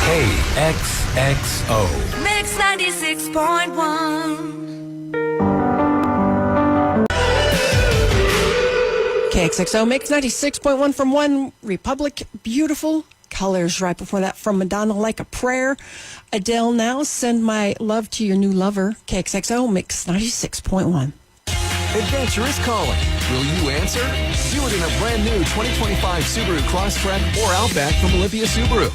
KXXO. Mixx 96.1. KXXO Mixx 96.1 from One Republic. Beautiful colors. Right before that from Madonna, Like a Prayer. Adele Now, Send My Love to Your New Lover. KXXO Mixx 96.1. Adventure is calling. Will you answer? Do it in a brand new 2025 Subaru Crosstrek or Outback from Olympia Subaru.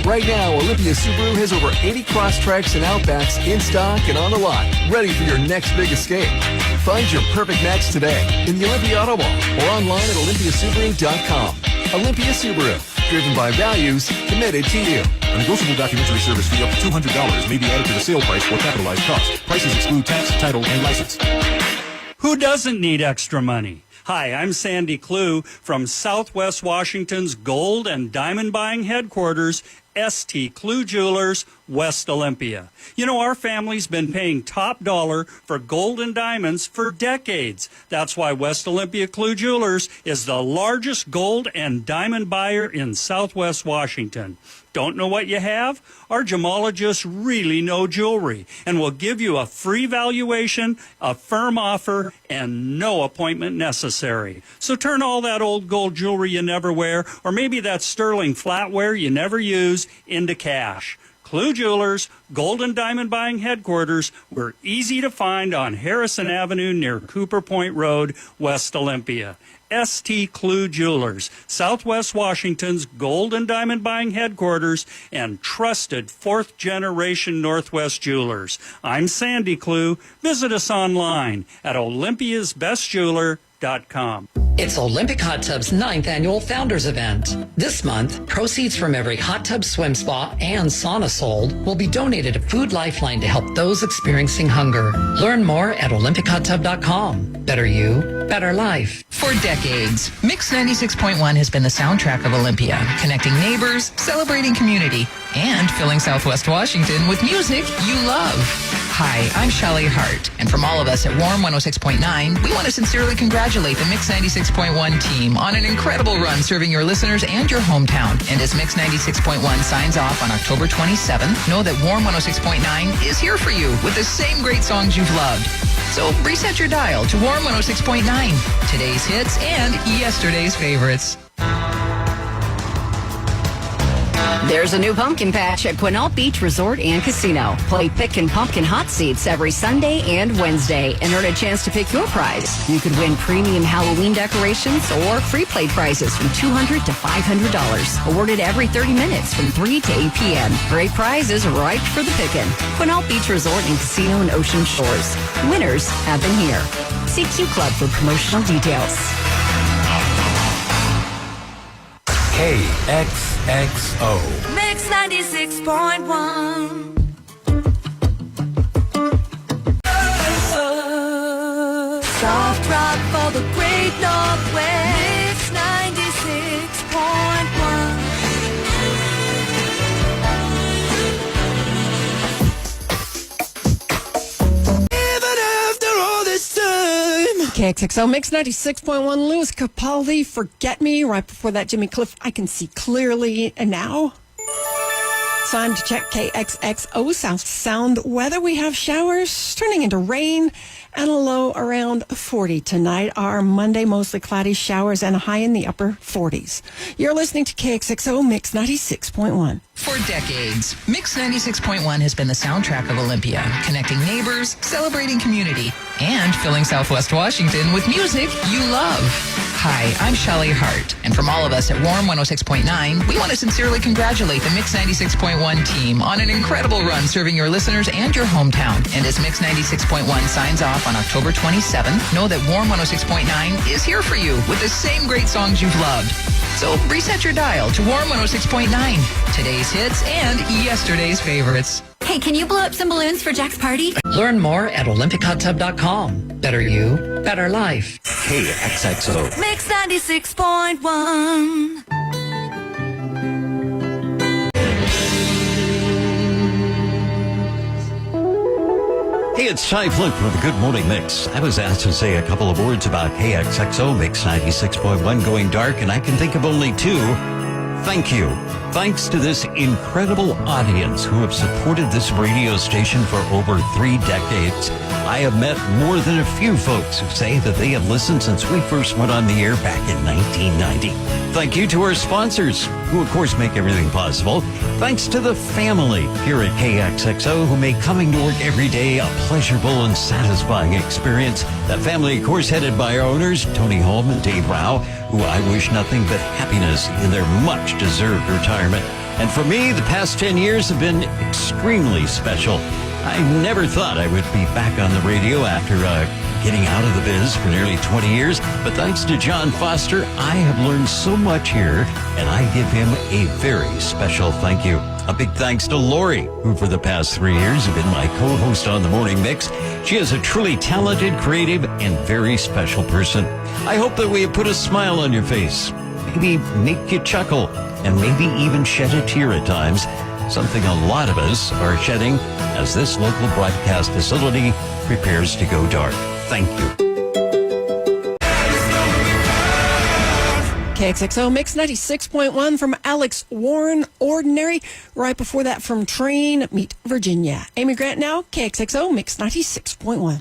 Right now, Olympia Subaru has over 80 Crosstreks and Outbacks in stock and on the lot, ready for your next big escape. Find your perfect match today in the Olympia Auto Mall or online at olympiasubaru.com. Olympia Subaru, driven by values, committed to you. A negotiable documentary service fee up to $200 may be added to the sale price or capitalized cost. Prices exclude tax, title, and license. Who doesn't need extra money? Hi, I'm Sandy Clue from Southwest Washington's gold and diamond buying headquarters, St. Clue Jewelers, West Olympia. You know, our family's been paying top dollar for gold and diamonds for decades. That's why West Olympia Clue Jewelers is the largest gold and diamond buyer in Southwest Washington. Don't know what you have? Our gemologists really know jewelry and will give you a free valuation, a firm offer, and no appointment necessary. So turn all that old gold jewelry you never wear, or maybe that sterling flatware you never use, into cash. Clue Jewelers, gold and diamond buying headquarters. We're easy to find on Harrison Avenue near Cooper Point Road, West Olympia. St. Clue Jewelers, Southwest Washington's gold and diamond buying headquarters and trusted fourth-generation Northwest jewelers. I'm Sandy Clue. Visit us online at olympiasbestjeweler.com. It's Olympic Hot Tub's 9th annual Founders Event. This month, proceeds from every hot tub, swim spa, and sauna sold will be donated to Food Lifeline to help those experiencing hunger. Learn more at olympichot.com. Better you, better life. For decades, Mixx 96.1 has been the soundtrack of Olympia, connecting neighbors, celebrating community, and filling Southwest Washington with music you love. Hi, I'm Shelley Hart, and from all of us at Warm 106.9, we want to sincerely congratulate the Mixx 96.1 team on an incredible run serving your listeners and your hometown. And as Mixx 96.1 signs off on October 27th, know that Warm 106.9 is here for you with the same great songs you've loved. So reset your dial to Warm 106.9, today's hits and yesterday's favorites. There's a new pumpkin patch at Quinault Beach Resort and Casino. Play Pick and Pumpkin Hot Seats every Sunday and Wednesday and earn a chance to pick your prize. You could win premium Halloween decorations or free play prizes from $200 to $500. Awarded every 30 minutes from 3 to 8 p.m. Great prizes ripe for the picking. Quinault Beach Resort and Casino in Ocean Shores. Winners have been here. See Q Club for promotional details. KXXO. Mixx 96.1. Soft rock for the great Northwest. 96.1. KXXO Mixx 96.1. Louis Capaldi, Forget Me. Right before that, Jimmy Cliff, I Can See Clearly Now. Time to check KXXO sound weather. We have showers turning into rain and a low around 40 tonight. Our Monday, mostly cloudy showers and a high in the upper 40s. You're listening to KXXO Mixx 96.1. For decades, Mixx 96.1 has been the soundtrack of Olympia, connecting neighbors, celebrating community, and filling Southwest Washington with music you love. Hi, I'm Shelley Hart, and from all of us at Warm 106.9, we want to sincerely congratulate the Mixx 96.1 team on an incredible run serving your listeners and your hometown. And as Mixx 96.1 signs off on October 27th, know that Warm 106.9 is here for you with the same great songs you've loved. So reset your dial to Warm 106.9, today's hits and yesterday's favorites. Hey, can you blow up some balloons for Jack's party? Learn more at olympichot.com. Better you, better life. KXXO. Mixx 96.1. Hey, it's Ty Fluke with the Good Morning Mixx. I was asked to say a couple of words about KXXO Mixx 96.1 going dark, and I can think of only two. thank you. Thanks to this incredible audience who have supported this radio station for over 3 decades. I have met more than a few folks who say that they have listened since we first went on the air back in 1990. Thank you to our sponsors, who of course make everything possible. Thanks to the family here at KXXO, who make coming to work every day a pleasurable and satisfying experience. That family, of course, headed by our owners, Tony Holm and Dave Rao, who I wish nothing but happiness in their much-deserved retirement. And for me, the past 10 years have been extremely special. I never thought I would be back on the radio after getting out of the biz for nearly 20 years. But thanks to John Foster, I have learned so much here, and I give him a very special thank you. A big thanks to Lori, who for the past 3 years has been my co-host on the Morning Mix. She is a truly talented, creative, and very special person. I hope that we have put a smile on your face, maybe make you chuckle, and maybe even shed a tear at times. Something a lot of us are shedding as this local broadcast facility prepares to go dark. Thank you. KXXO Mixx 96.1 from Alex Warren, Ordinary. Right before that from Train, Meet Virginia. Amy Grant now, KXXO Mixx 96.1.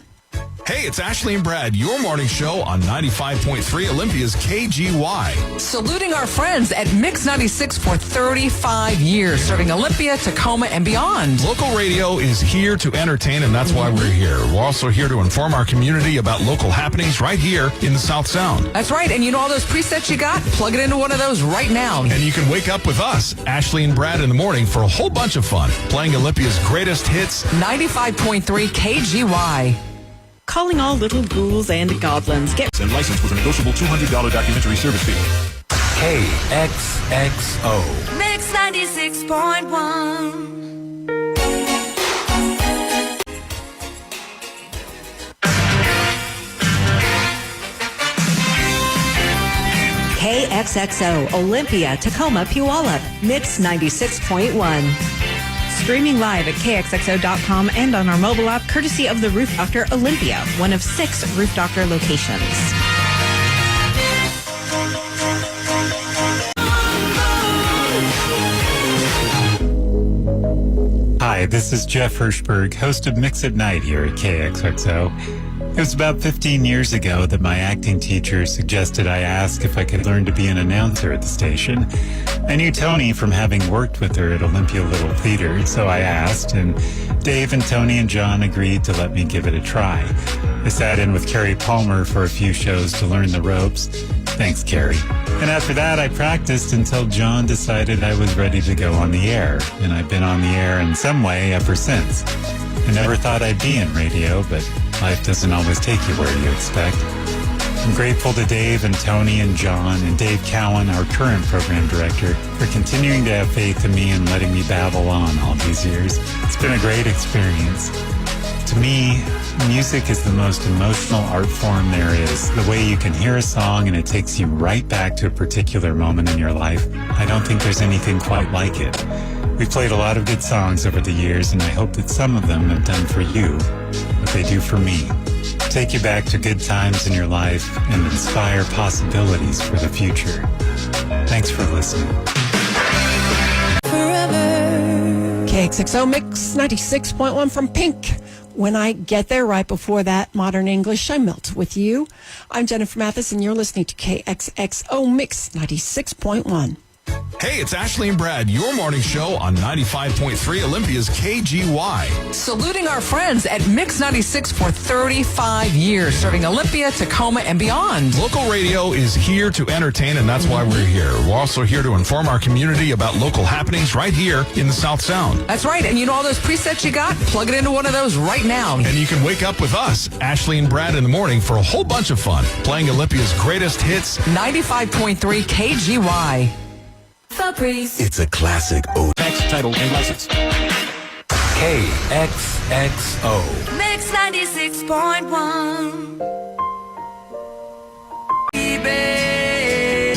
Hey, it's Ashley and Brad, your morning show on 95.3 Olympia's KGY. Saluting our friends at Mixx 96 for 35 years, serving Olympia, Tacoma, and beyond. Local radio is here to entertain, and that's why we're here. We're also here to inform our community about local happenings right here in the South Sound. That's right, and you know all those presets you got? Plug it into one of those right now. And you can wake up with us, Ashley and Brad, in the morning for a whole bunch of fun, playing Olympia's greatest hits. 95.3 KGY. Calling all little ghouls and goblins. Get And licensed with a negotiable $200 documentary service fee. KXXO. Mixx 96.1. KXXO, Olympia, Tacoma, Puyallup, Mixx 96.1. Streaming live at KXXO.com and on our mobile app, courtesy of the Roof Doctor Olympia, one of 6 Roof Doctor locations. Hi, this is Jeff Hirschberg, host of Mix at Night here at KXXO. It was about 15 years ago that my acting teacher suggested I ask if I could learn to be an announcer at the station. I knew Tony from having worked with her at Olympia Little Theater, so I asked, and Dave and Tony and John agreed to let me give it a try. I sat in with Carrie Palmer for a few shows to learn the ropes. Thanks, Carrie. And after that, I practiced until John decided I was ready to go on the air, and I've been on the air in some way ever since. I never thought I'd be in radio, but life doesn't always take you where you expect. I'm grateful to Dave and Tony and John and Dave Cowan, our current program director, for continuing to have faith in me and letting me babble on all these years. It's been a great experience. To me, music is the most emotional art form there is. The way you can hear a song and it takes you right back to a particular moment in your life. I don't think there's anything quite like it. We've played a lot of good songs over the years, and I hope that some of them have done for you what they do for me. Take you back to good times in your life and inspire possibilities for the future. Thanks for listening. KXXO Mixx 96.1 from Pink. When I Get There, right before that, Modern English, I Melt With You. I'm Jennifer Mathis, and you're listening to KXXO Mixx 96.1. Hey, it's Ashley and Brad, your morning show on 95.3 Olympia's KGY. Saluting our friends at Mixx 96 for 35 years, serving Olympia, Tacoma, and beyond. Local radio is here to entertain, and that's why we're here. We're also here to inform our community about local happenings right here in the South Sound. That's right, and you know all those presets you got? Plug it into one of those right now. And you can wake up with us, Ashley and Brad, in the morning for a whole bunch of fun, playing Olympia's greatest hits. 95.3 KGY. Fabrice. It's a classic tax, title, and license. KXXO. Mixx 96.1. Baby.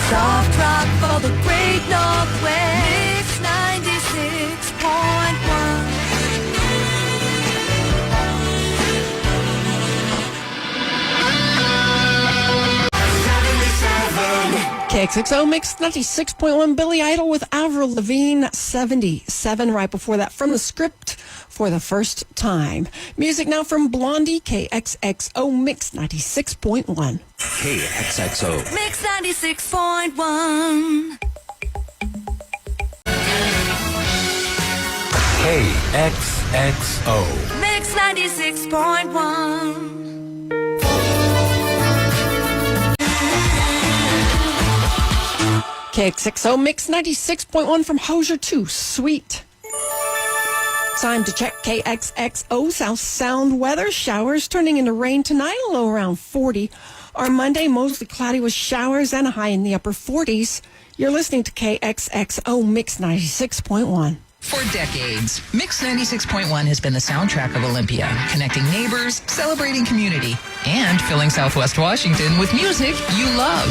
Soft rock for the great Northwest. Mixx 96.1. KXXO Mixx 96.1, Billy Idol with Avril Lavigne, 77. Right before that, From the Script, For the First Time. Music now from Blondie, KXXO Mixx 96.1. KXXO. Mixx 96.1. KXXO. Mixx 96.1. KXXO Mixx 96.1 from Hozier to Sweet. Time to check KXXO South Sound weather. Showers turning into rain tonight, a low around 40. Our Monday, mostly cloudy with showers and a high in the upper 40s. You're listening to KXXO Mixx 96.1. For decades, Mixx 96.1 has been the soundtrack of Olympia, connecting neighbors, celebrating community, and filling Southwest Washington with music you love.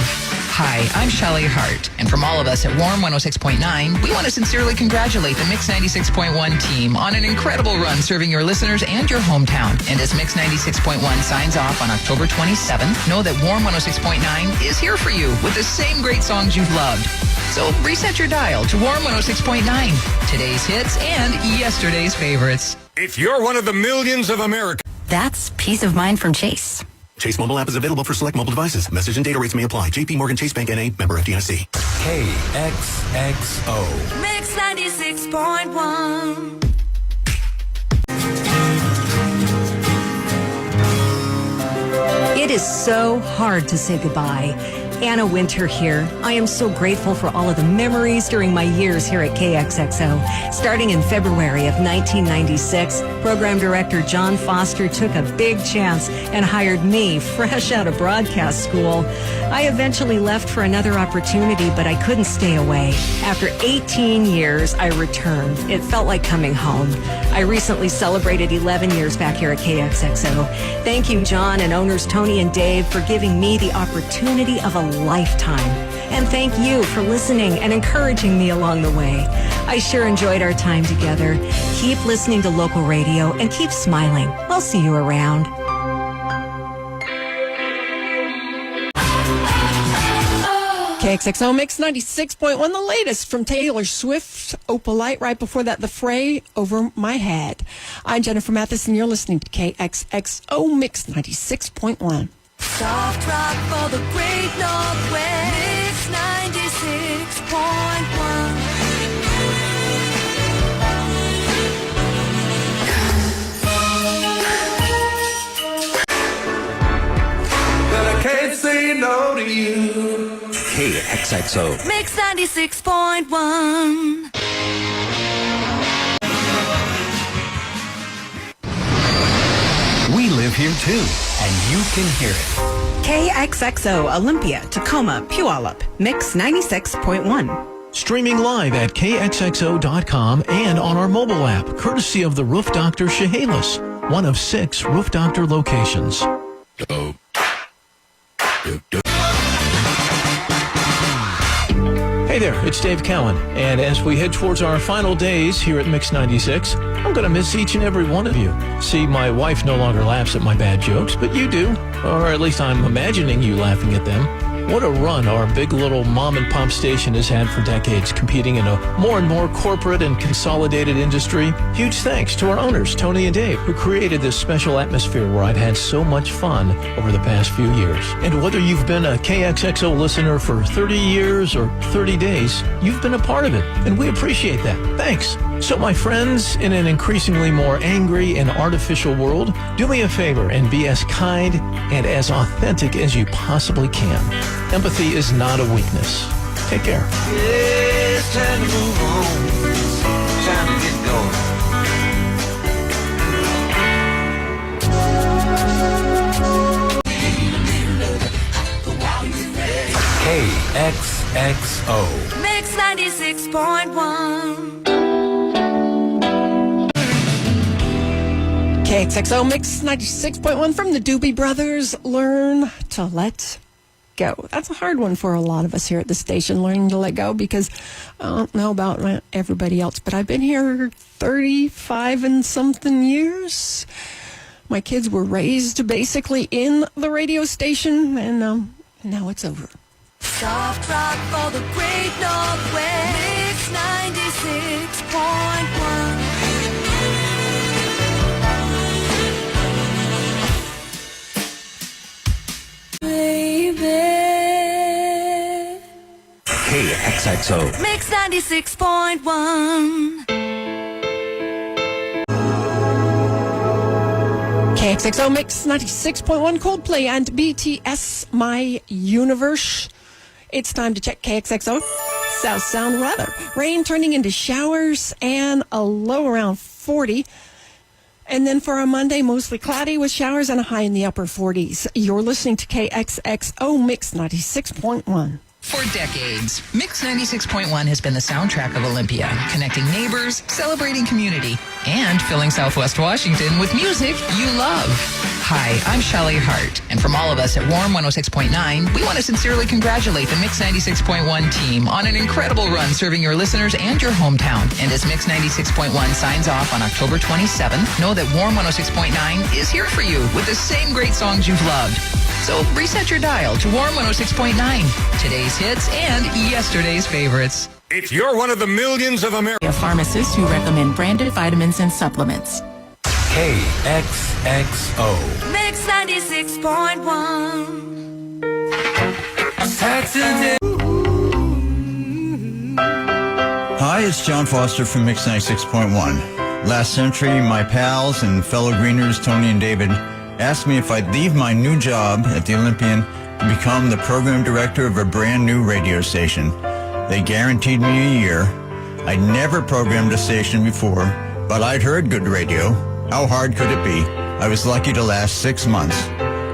Hi, I'm Shelley Hart, and from all of us at Warm 106.9, we want to sincerely congratulate the Mixx 96.1 team on an incredible run serving your listeners and your hometown. And as Mixx 96.1 signs off on October 27th, know that Warm 106.9 is here for you with the same great songs you've loved. So reset your dial to Warm 106.9, today's hits and yesterday's favorites. If you're one of the millions of Americans. That's peace of mind from Chase. Chase mobile app is available for select mobile devices. Message and data rates may apply. JP Morgan Chase Bank N.A. member FDIC. KXXO. Mixx 96.1. It is so hard to say goodbye. Anna Winter here. I am so grateful for all of the memories during my years here at KXXO. Starting in February of 1996, program director John Foster took a big chance and hired me fresh out of broadcast school. I eventually left for another opportunity, but I couldn't stay away. After 18 years, I returned. It felt like coming home. I recently celebrated 11 years back here at KXXO. Thank you, John, and owners Tony and Dave, for giving me the opportunity of a lifetime. And thank you for listening and encouraging me along the way. I sure enjoyed our time together. Keep listening to local radio and keep smiling. I'll see you around. KXXO Mixx 96.1, the latest from Taylor Swift, Opalite. Right before that, The Fray, Over My Head. I'm Jennifer Mathis, and you're listening to KXXO Mixx 96.1. Soft rock for the great Northwest. Mixx 96.1. But I can't say no to you. KXXO. Mixx 96.1. We live here too, and you can hear it. KXXO Olympia, Tacoma, Puyallup, Mixx 96.1. Streaming live at KXXO.com and on our mobile app, courtesy of the Roof Doctor Chehalis, one of 6 Roof Doctor locations. Hey there, it's Dave Cowan, and as we head towards our final days here at Mixx 96, I'm going to miss each and every one of you. See, my wife no longer laughs at my bad jokes, but you do, or at least I'm imagining you laughing at them. What a run our big little mom and pop station has had for decades, competing in a more and more corporate and consolidated industry. Huge thanks to our owners, Tony and Dave, who created this special atmosphere where I've had so much fun over the past few years. And whether you've been a KXXO listener for 30 years or 30 days, you've been a part of it, and we appreciate that. Thanks. So my friends, in an increasingly more angry and artificial world, do me a favor and be as kind and as authentic as you possibly can. Empathy is not a weakness. Take care. It's time to move on. Time to get going. KXXO. Mixx 96.1. KXXO Mixx 96.1 from the Doobie Brothers, Learn to Let Go. That's a hard one for a lot of us here at the station, learning to let go, because I don't know about everybody else, but I've been here 35 and something years. My kids were raised basically in the radio station, and now it's over. Soft rock for the great Northwest. Mixx 96.1. KXXO. Mixx 96.1. KXXO Mixx 96.1 Coldplay and BTS My Universe. It's time to check KXXO South Sound weather. Rain turning into showers and a low around 40. And then for a Monday, mostly cloudy with showers and a high in the upper 40s. You're listening to KXXO Mixx 96.1. For decades, Mixx 96.1 has been the soundtrack of Olympia, connecting neighbors, celebrating community, and filling Southwest Washington with music you love. Hi, I'm Shelley Hart, and from all of us at Warm 106.9, we want to sincerely congratulate the Mixx 96.1 team on an incredible run serving your listeners and your hometown. And as Mixx 96.1 signs off on October 27th, know that Warm 106.9 is here for you with the same great songs you've loved. So reset your dial to Warm 106.9, today's hits and yesterday's favorites. If you're one of the millions of Americans. Pharmacists who recommend branded vitamins and supplements. KXXO. Mixx 96.1. Saturday. Hi, it's John Foster from Mixx 96.1. Last century, my pals and fellow greeners, Tony and David, asked me if I'd leave my new job at the Olympian and become the program director of a brand new radio station. They guaranteed me a year. I'd never programmed a station before, but I'd heard good radio. How hard could it be? I was lucky to last 6 months.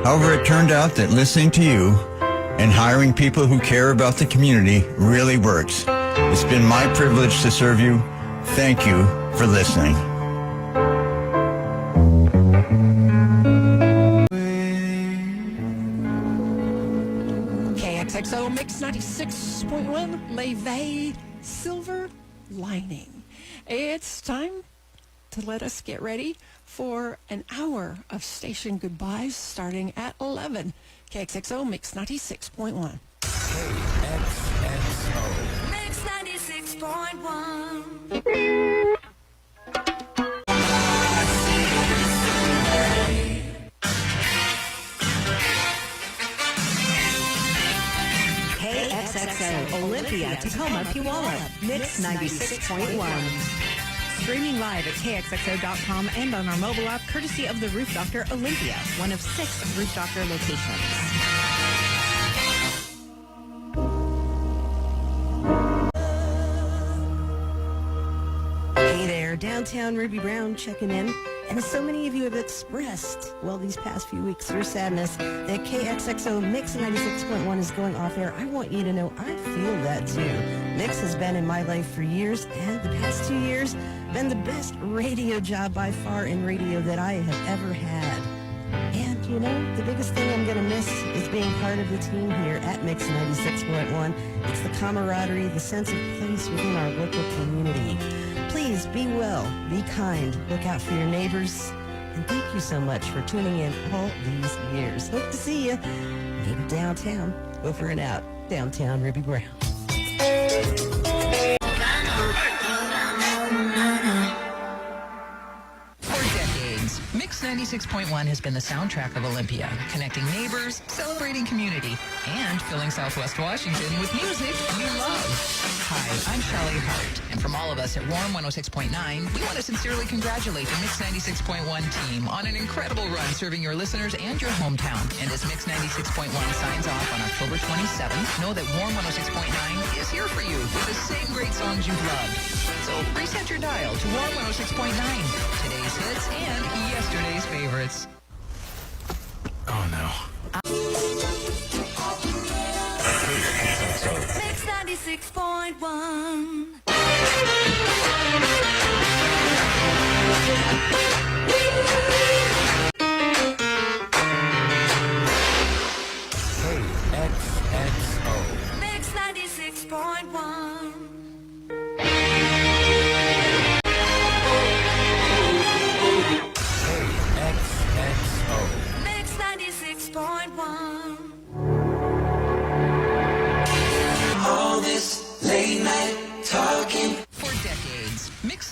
However, it turned out that listening to you and hiring people who care about the community really works. It's been my privilege to serve you. Thank you for listening. KXXO Mixx 96.1 Leve Silver Lining. It's time to let us get ready for an hour of station goodbyes starting at 11. KXXO Mixx 96.1. KXXO. Mixx 96.1. KXXO Olympia, Tacoma, Puyallup, Mixx 96.1. Streaming live at KXXO.com and on our mobile app, courtesy of the Roof Doctor Olympia, one of 6 Roof Doctor locations. Hey there, downtown Ruby Brown checking in. And so many of you have expressed, well, these past few weeks, your sadness that KXXO Mixx 96.1 is going off air. I want you to know I feel that too. Mixx has been in my life for years, and the past 2 years been the best radio job by far in radio that I have ever had. And, you know, the biggest thing I'm going to miss is being part of the team here at Mixx 96.1. It's the camaraderie, the sense of place within our local community. Please be well, be kind, look out for your neighbors, and thank you so much for tuning in all these years. Hope to see you maybe downtown. Over and out, downtown Ruby Brown. For decades, Mixx 96.1 has been the soundtrack of Olympia, connecting neighbors, celebrating community, and filling Southwest Washington with music you love. Hi, I'm Shelley Hart, and from all of us at Warm 106.9, we want to sincerely congratulate the Mixx 96.1 team on an incredible run serving your listeners and your hometown. And as Mixx 96.1 signs off on October 27th, know that Warm 106.9 is here for you with the same great songs you've loved. So reset your dial to Warm 106.9, today's hits and yesterday's favorites. Oh, no. Mixx 96.1. KXXO. Mixx 96.1. KXXO. Mixx 96.1.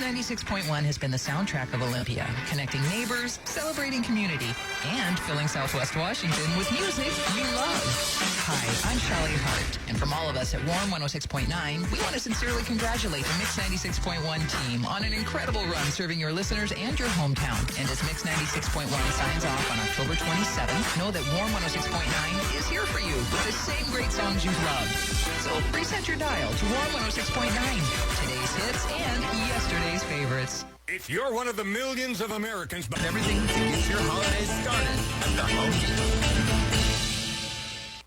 96.1 has been the soundtrack of Olympia, connecting neighbors, celebrating community, and filling Southwest Washington with music you love. Hi, I'm Shelly Hart, and from all of us at Warm 106.9, we want to sincerely congratulate the Mixx 96.1 team on an incredible run serving your listeners and your hometown. And as Mixx 96.1 signs off on October 27th, know that Warm 106.9 is here for you with the same great songs you love. So reset your dial to Warm 106.9, today's hits and yesterday's favorites. If you're one of the millions of Americans, but everything to get your holidays started at the Home Depot.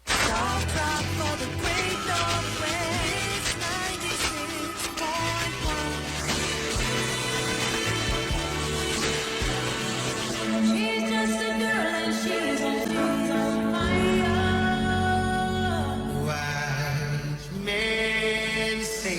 Stop drop for the Great Northwest 96.1. She's just a girl and she's on fire. Wise men say.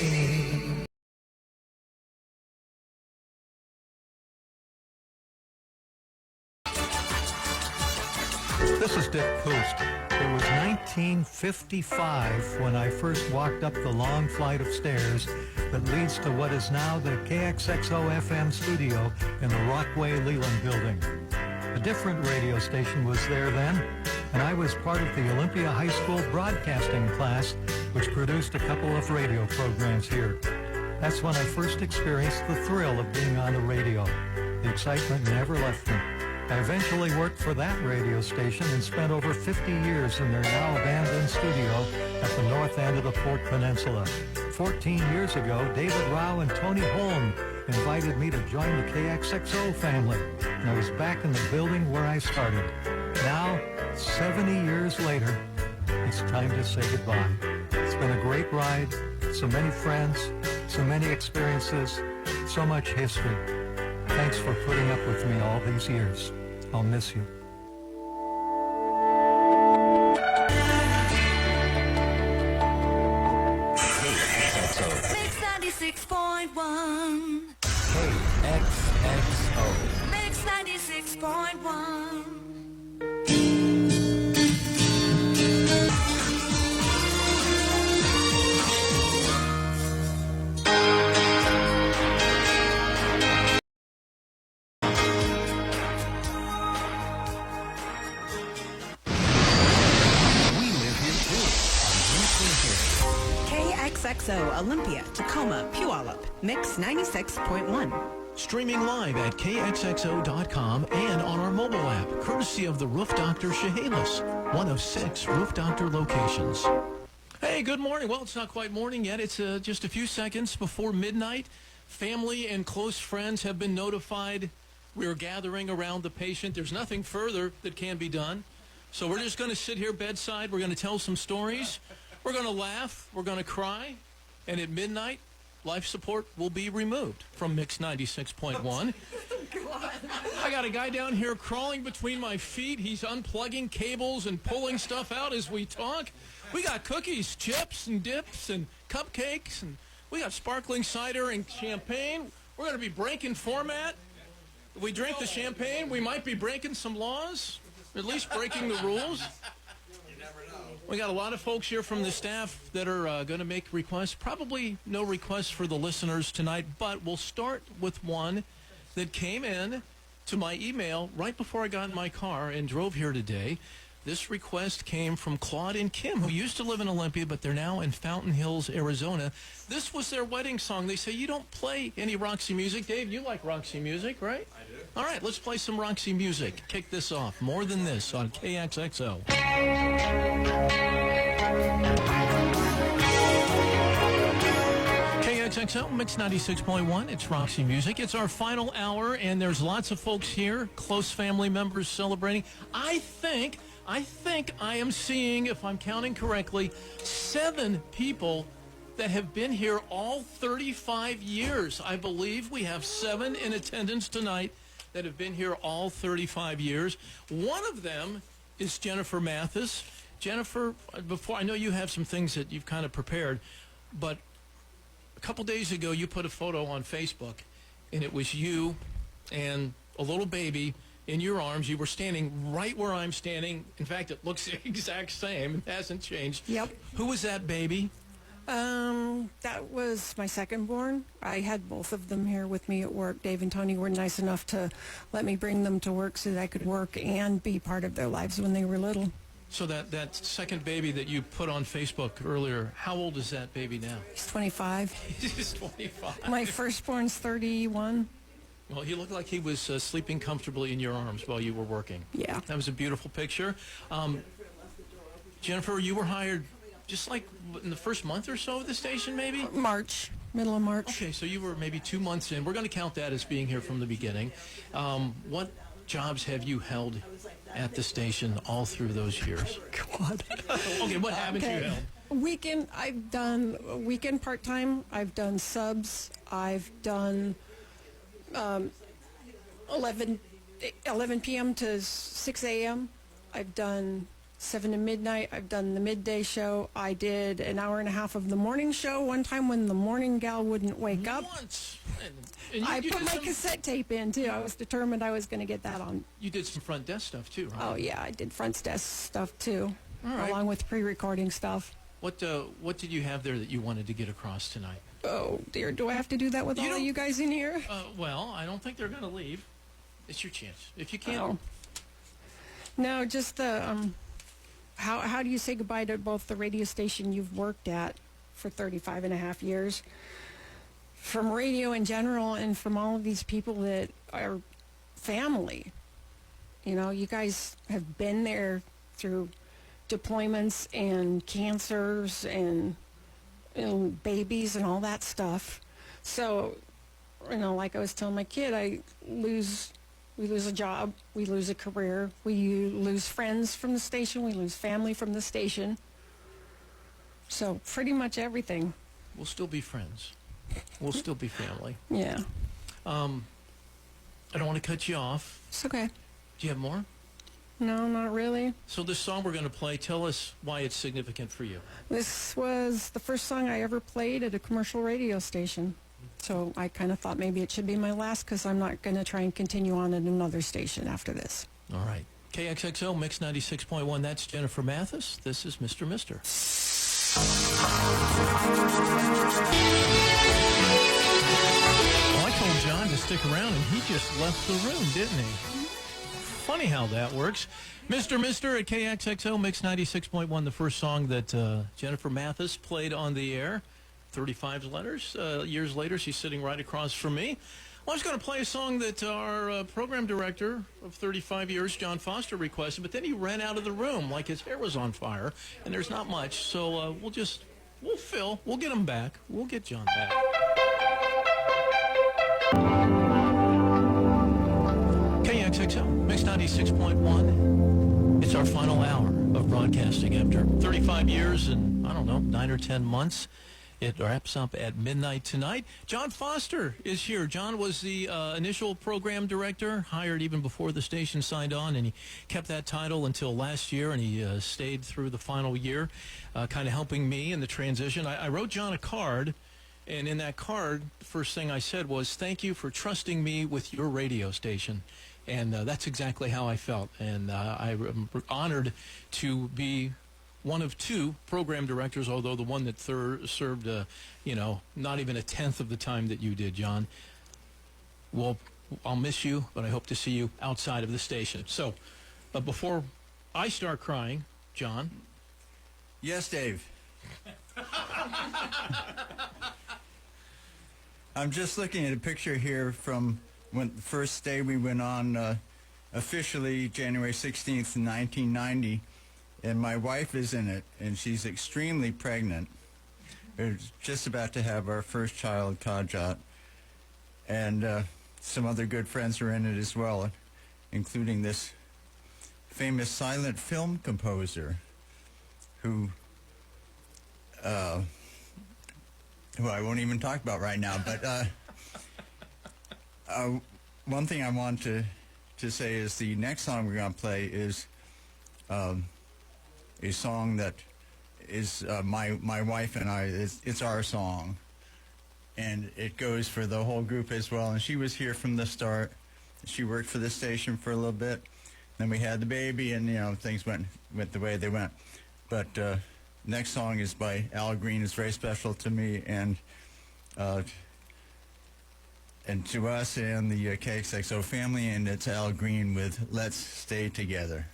This is Dick Post. It was 1955 when I first walked up the long flight of stairs that leads to what is now the KXXO FM studio in the Rockway Leland building. A different radio station was there then, and I was part of the Olympia High School broadcasting class, which produced a couple of radio programs here. That's when I first experienced the thrill of being on the radio. The excitement never left me. I eventually worked for that radio station and spent over 50 years in their now abandoned studio at the north end of the Port Peninsula. 14 years ago, David Rao and Tony Holm invited me to join the KXXO family, and I was back in the building where I started. Now, 70 years later, it's time to say goodbye. It's been a great ride, so many friends, so many experiences, so much history. Thanks for putting up with me all these years. I'll miss you. Mixx 96.1. KXXO. Mixx 96.1. KXXO, Olympia, Tacoma, Puyallup, Mixx 96.1. Streaming live at KXXO.com and on our mobile app, courtesy of the Roof Doctor Chehalis, one of 6 Roof Doctor locations. Hey, good morning. Well, it's not quite morning yet. It's just a few seconds before midnight. Family and close friends have been notified. We're gathering around the patient. There's nothing further that can be done. So we're just going to sit here bedside. We're going to tell some stories. We're going to laugh. We're going to cry. And at midnight, life support will be removed from Mixx 96.1. I got a guy down here crawling between my feet. He's unplugging cables and pulling stuff out as we talk. We got cookies, chips, and dips, and cupcakes, and we got sparkling cider and champagne. We're going to be breaking format. If we drink the champagne, we might be breaking some laws, at least breaking the rules. We got a lot of folks here from the staff that are going to make requests. Probably no requests for the listeners tonight, but we'll start with one that came in to my email right before I got in my car and drove here today. This request came from Claude and Kim, who used to live in Olympia, but they're now in Fountain Hills, Arizona. This was their wedding song. They say, you don't play any Roxy music. Dave, you like Roxy music, right? I do. All right, let's play some Roxy music. Kick this off. More Than This on KXXO. KXXO, Mixx 96.1. It's Roxy Music. It's our final hour, and there's lots of folks here, close family members celebrating. I think I am seeing, if I'm counting correctly, 7 people that have been here all 35 years. I believe we have 7 in attendance tonight that have been here all 35 years. One of them is Jennifer Mathis. Jennifer, before, I know you have some things that you've kind of prepared, but a couple days ago you put a photo on Facebook, and it was you and a little baby in your arms. You were standing right where I'm standing. In fact, it looks the exact same. It hasn't changed. Yep. Who was that baby? That was my second born. I had both of them here with me at work. Dave and Tony were nice enough to let me bring them to work so that I could work and be part of their lives when they were little. So that second baby that you put on Facebook earlier, how old is that baby now? He's 25. He's 25. My firstborn's 31. Well, he looked like he was sleeping comfortably in your arms while you were working. Yeah. That was a beautiful picture. Jennifer, you were hired just like in the first month or so of the station, maybe? March, middle of March. Okay, so you were maybe 2 months in. We're going to count that as being here from the beginning. What jobs have you held at the station all through those years? God. Okay, what haven't you held? Weekend, I've done weekend part-time. I've done subs. I've done 11 p.m. to 6 a.m. I've done 7 to midnight. I've done the midday show. I did an hour and a half of the morning show one time when the morning gal wouldn't wake up. And I put my cassette tape in, too. I was determined I was going to get that on. You did some front desk stuff, too, right? Oh, yeah. I did front desk stuff, too, All right. along with pre-recording stuff. What did you have there that you wanted to get across tonight? Oh, dear. Do I have to do that with all of you guys in here? Well, I don't think they're going to leave. It's your chance. If you can't. Oh. No, just the, how do you say goodbye to both the radio station you've worked at for 35 and a half years, from radio in general, and from all of these people that are family? You know, you guys have been there through deployments and cancers and babies and all that stuff. So, you know, like I was telling my kid, we lose a job, we lose a career, we lose friends from the station, we lose family from the station. So pretty much everything. We'll still be friends. We'll still be family. Yeah. I don't want to cut you off. It's okay. Do you have more? No, not really. So this song we're going to play, tell us why it's significant for you. This was the first song I ever played at a commercial radio station. So I kind of thought maybe it should be my last, because I'm not going to try and continue on at another station after this. All right. KXXO, Mix 96.1. That's Jennifer Mathis. This is Mr. Mister. Well, I told John to stick around, and he just left the room, didn't he? Funny how that works. Mr. Mister at KXXO, Mix 96.1, the first song that Jennifer Mathis played on the air. 35 years later, she's sitting right across from me. Well, I was going to play a song that our program director of 35 years, John Foster, requested, but then he ran out of the room like his hair was on fire, and there's not much. So we'll get him back. We'll get John back. KXXO, Mix 96.1. It's our final hour of broadcasting after 35 years and, 9 or 10 months. It wraps up at midnight tonight. John Foster is here. John was the initial program director, hired even before the station signed on, and he kept that title until last year, and he stayed through the final year, kind of helping me in the transition. I wrote John a card, and in that card, the first thing I said was, thank you for trusting me with your radio station. And that's exactly how I felt, and I'm honored to be one of two program directors, although the one that served, not even a tenth of the time that you did, John. Well, I'll miss you, but I hope to see you outside of the station. So, before I start crying, John. Yes, Dave. I'm just looking at a picture here from when the first day we went on officially January 16th, 1990. And my wife is in it, and she's extremely pregnant. We're just about to have our first child, Kajat. And some other good friends are in it as well, including this famous silent film composer who I won't even talk about right now. But one thing I want to say is the next song we're going to play is a song that is my wife and I, it's our song, and it goes for the whole group as well. And she was here from the start. She worked for the station for a little bit. Then we had the baby, and things went the way they went. But next song is by Al Green. It's very special to me and to us and the KXXO family, and it's Al Green with Let's Stay Together.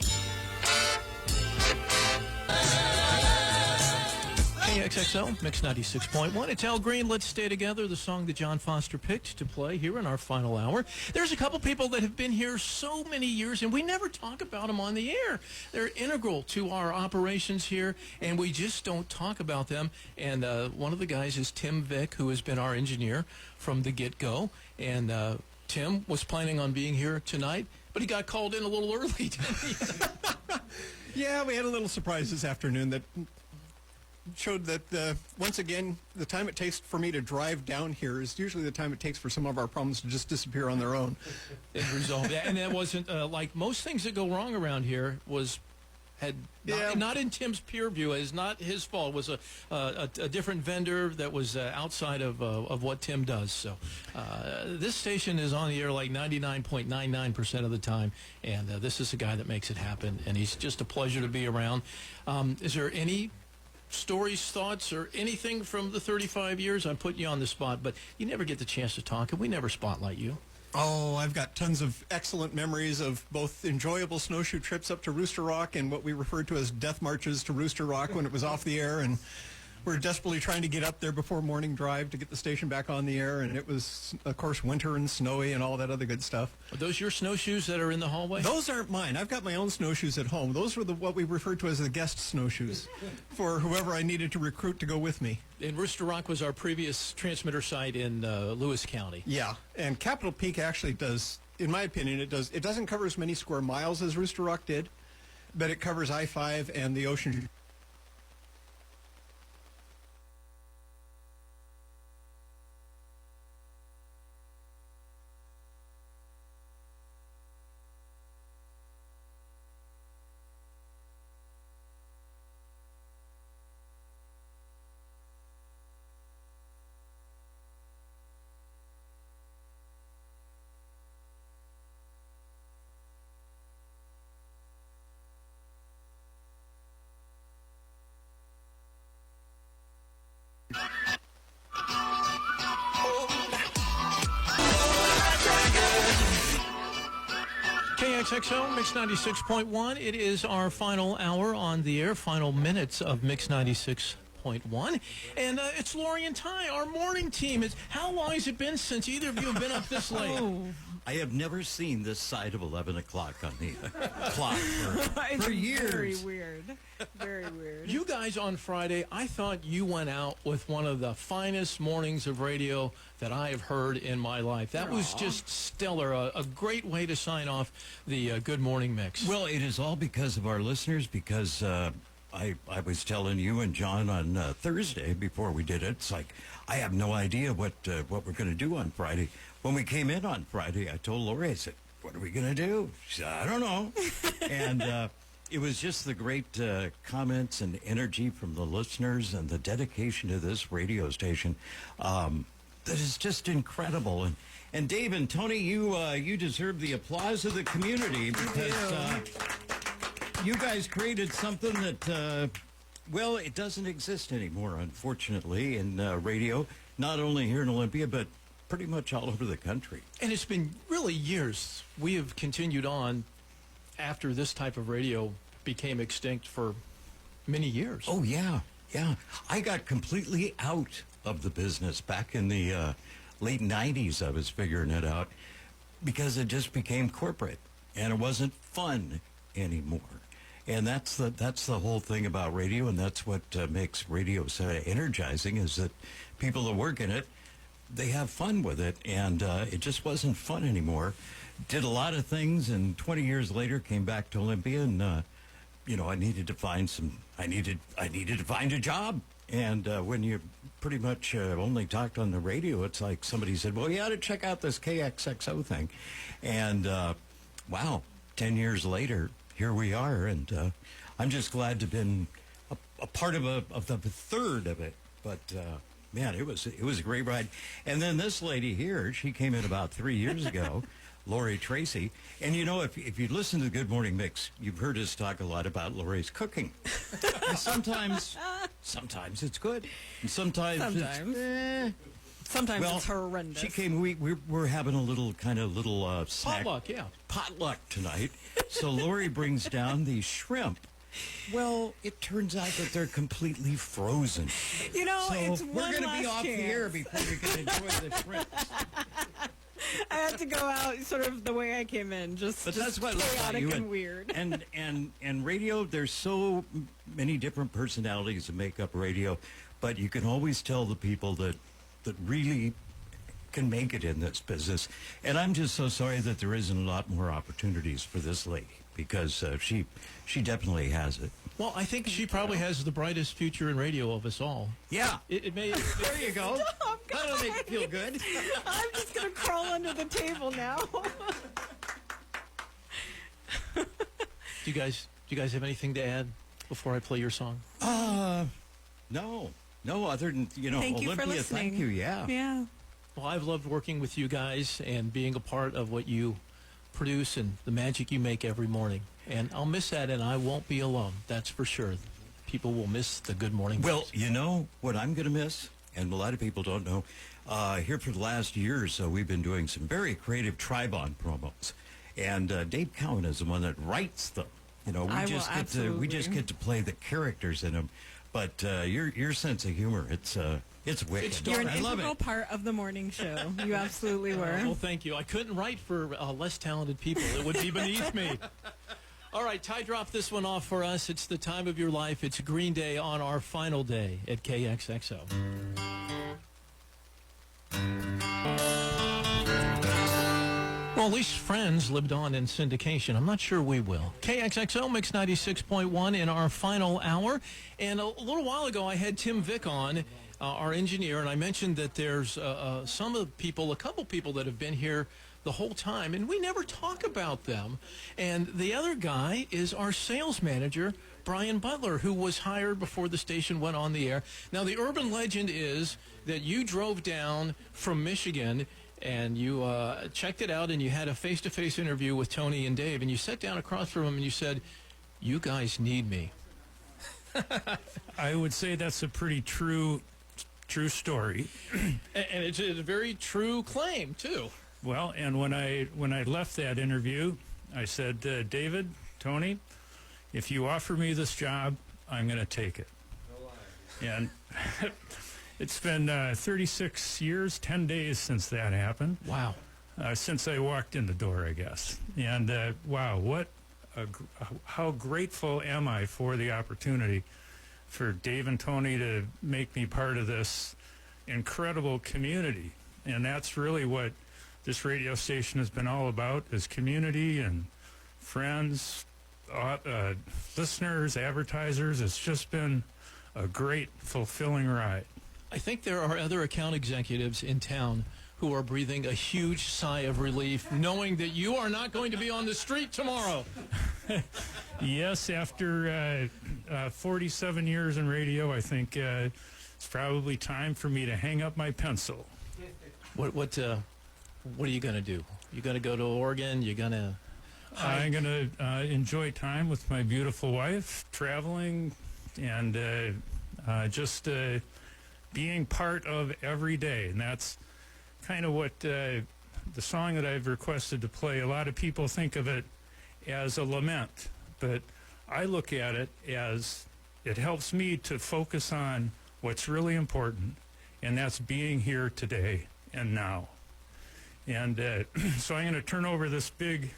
KXXO, Mix 96.1. It's Al Green, Let's Stay Together, the song that John Foster picked to play here in our final hour. There's a couple people that have been here so many years, and we never talk about them on the air. They're integral to our operations here, and we just don't talk about them. And one of the guys is Tim Vick, who has been our engineer from the get-go. And Tim was planning on being here tonight, but he got called in a little early, didn't he? Yeah, we had a little surprise this afternoon that showed that, once again, the time it takes for me to drive down here is usually the time it takes for some of our problems to just disappear on their own. It resolved. And that wasn't, like most things that go wrong around here, not in Tim's peer view. It's not his fault. It was a different vendor that was outside of what Tim does. So this station is on the air like 99.99% of the time, and this is the guy that makes it happen, and he's just a pleasure to be around. Is there any stories, thoughts, or anything from the 35 years? I'm putting you on the spot, but you never get the chance to talk, and we never spotlight you. Oh, I've got tons of excellent memories of both enjoyable snowshoe trips up to Rooster Rock and what we referred to as death marches to Rooster Rock when it was off the air, and we're desperately trying to get up there before morning drive to get the station back on the air, and it was, of course, winter and snowy and all that other good stuff. Are those your snowshoes that are in the hallway? Those aren't mine. I've got my own snowshoes at home. Those were what we referred to as the guest snowshoes for whoever I needed to recruit to go with me. And Rooster Rock was our previous transmitter site in Lewis County. Yeah, and Capitol Peak actually does, in my opinion, it doesn't cover as many square miles as Rooster Rock did, but it covers I-5 and the ocean. KXXO, Mix 96.1. It is our final hour on the air, final minutes of Mix 96.1. And it's Lori and Ty, our morning team. How long has it been since either of you have been up this late? I have never seen this side of 11 o'clock on the clock for years. Very weird. Very weird. You guys on Friday, I thought you went out with one of the finest mornings of radio that I have heard in my life. That was just stellar. A great way to sign off the Good Morning Mix. Well, it is all because of our listeners, because I was telling you and John on Thursday before we did it, it's like, I have no idea what we're going to do on Friday. When we came in on Friday, I told Lori, I said, what are we going to do? She said, I don't know. And it was just the great comments and energy from the listeners and the dedication to this radio station that is just incredible. And Dave and Tony, you deserve the applause of the community because you guys created something that, well, it doesn't exist anymore, unfortunately, in radio, not only here in Olympia, but pretty much all over the country. And it's been really years. We have continued on after this type of radio became extinct for many years. Oh, yeah. Yeah. I got completely out of the business back in the late 90s. I was figuring it out because it just became corporate and it wasn't fun anymore. And that's the whole thing about radio, and that's what makes radio so energizing, is that people that work in it, they have fun with it, and it just wasn't fun anymore. Did a lot of things, and 20 years later came back to Olympia, and I needed to find I needed to find a job. And when you pretty much only talked on the radio, it's like somebody said, well, you ought to check out this KXXO thing. And wow, 10 years later, here we are, and I'm just glad to have been a part of the third of it. But man, it was a great ride. And then this lady here, she came in about 3 years ago. Lori Tracy. And you know, if you listen to the Good Morning Mix, you've heard us talk a lot about Lori's cooking. And sometimes it's good. And sometimes Sometimes well, it's horrendous. She came. We're having a little snack potluck tonight. So Lori brings down these shrimp. Well, it turns out that they're completely frozen. You know, so it's we're one going to last be off the chance. air before we can enjoy the shrimp. I had to go out sort of the way I came in, just That's what chaotic you and weird. And radio, there's so many different personalities that make up radio, but you can always tell the people that really can make it in this business. And I'm just so sorry that there isn't a lot more opportunities for this lady, because she definitely has it. Well, I think she probably has the brightest future in radio of us all. Yeah. It may. There you go. That'll make you feel good. I'm just going to crawl under the table now. Do you guys have anything to add before I play your song? No, other than, Thank you Olympia, for listening. thank you, yeah. Yeah. Well, I've loved working with you guys and being a part of what you produce and the magic you make every morning. And I'll miss that, and I won't be alone. That's for sure. People will miss the Good Morning Well, Mix. you know what I'm going to miss, and a lot of people don't know, here for the last year or so, we've been doing some very creative Tribon promos. And Dave Cowan is the one that writes them. We just get to play the characters in them. But your sense of humor, it's wicked. You're an I love integral it. part of the morning show. You absolutely were. Well, thank you. I couldn't write for less talented people. It would be beneath me. All right, Ty dropped this one off for us. It's the time of your life. It's Green Day on our final day at KXXO. Well, at least Friends lived on in syndication. I'm not sure we will. KXXO Mix 96.1 in our final hour. And a little while ago, I had Tim Vick on, our engineer, and I mentioned that there's a couple people that have been here the whole time, and we never talk about them. And the other guy is our sales manager, Brian Butler, who was hired before the station went on the air. Now, the urban legend is that you drove down from Michigan and you checked it out, and you had a face-to-face interview with Tony and Dave, and you sat down across from them and you said, "You guys need me." I would say that's a pretty true story. And it's a very true claim, too. Well, and when I left that interview, I said, David, Tony, if you offer me this job, I'm going to take it. And it's been 36 years, 10 days since that happened. Wow. Since I walked in the door, I guess. And wow, how grateful am I for the opportunity for Dave and Tony to make me part of this incredible community. And that's really what this radio station has been all about, is community and friends, listeners, advertisers. It's just been a great, fulfilling ride. I think there are other account executives in town who are breathing a huge sigh of relief, knowing that you are not going to be on the street tomorrow. Yes, after 47 years in radio, I think it's probably time for me to hang up my pencil. What are you going to do? You going to go to Oregon? You going to? I'm going to enjoy time with my beautiful wife, traveling, and just being part of every day. And that's kind of what the song that I've requested to play. A lot of people think of it as a lament, but I look at it as it helps me to focus on what's really important, and that's being here today and now. And so I'm going to turn over this big,